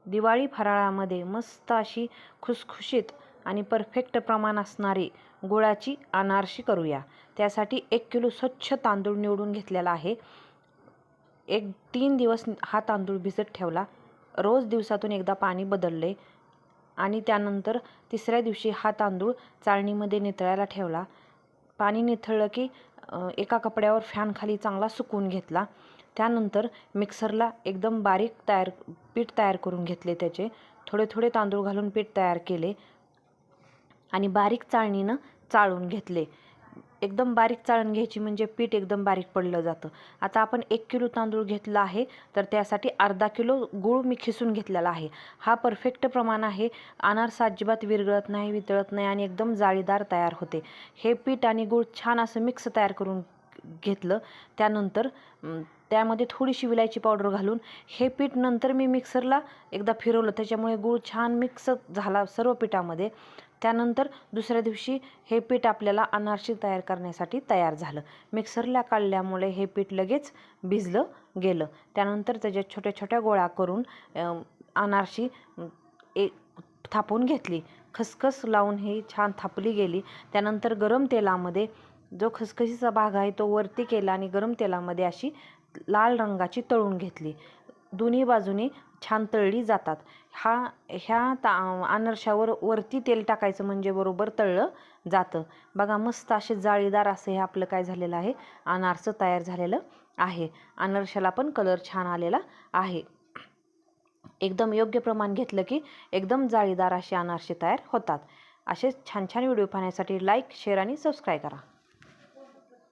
दिवाळी फराळामध्ये मस्त अशी खुसखुशीत आणि परफेक्ट प्रमाण असणारी गुळाची अनारशी करूया। त्यासाठी 1 किलो स्वच्छ तांदूळ निवडून घेतलेला आहे। 3 दिवस हा तांदूळ भिजत ठेवला। रोज दिवसातून एकदा पाणी बदलले आणि त्यानंतर तिसऱ्या दिवशी हा तांदूळ चाळणीमध्ये नितळायला ठेवला। पाणी निथळलं की एका कपड्यावर फॅन खाली चांगला सुकवून घेतला। त्यानंतर मिक्सरला एकदम बारीक पीठ तयार करून घेतले। त्याचे थोडे थोडे तांदूळ घालून पीठ तयार केले आणि बारीक चाळणीनं चाळून घेतले। एकदम बारीक चाळण घ्यायची म्हणजे पीठ एकदम बारीक पडलं जातं। आता आपण 1 किलो तांदूळ घेतला आहे तर त्यासाठी अर्धा किलो गूळ मी खिसून घेतलेला आहे। हा परफेक्ट प्रमाण आहे। अनारसा अजिबात विरघळत नाही, वितळत नाही आणि एकदम जाळीदार तयार होते। हे पीठ आणि गूळ छान असं मिक्स तयार करून घेतलं। त्यानंतर त्यामध्ये थोडीशी विलायची पावडर घालून हे पीठ नंतर मी मिक्सरला एकदा फिरवलं, त्याच्यामुळे गूळ छान मिक्स झाला सर्व पिठामध्ये। त्यानंतर दुसऱ्या दिवशी हे पीठ आपल्याला अनारशी तयार करण्यासाठी तयार झालं। मिक्सरला काढल्यामुळे हे पीठ लगेच भिजलं गेलं। त्यानंतर त्याच्या छोट्या छोट्या गोळा करून अनारशी थापून घेतली। खसखस लावून ही छान थापली गेली। त्यानंतर गरम तेलामध्ये जो खसखशीचा भाग आहे तो वरती केला आणि गरम तेलामध्ये अशी लाल रंगाची तळून घेतली। दोन्ही बाजूनी छान तळली जातात। ह्या अनारशावर वरती तेल टाकायचं म्हणजे बरोबर तळलं जातं। बघा मस्त असे जाळीदार असं हे आपलं काय झालेलं आहे, अनारसं तयार झालेलं आहे। अनारशाला पण कलर छान आलेला आहे। एकदम योग्य प्रमाण घेतलं की एकदम जाळीदार असे अनारसे तयार होतात। असेच छान छान व्हिडिओ पाहण्यासाठी लाईक, शेअर आणि सबस्क्राईब करा।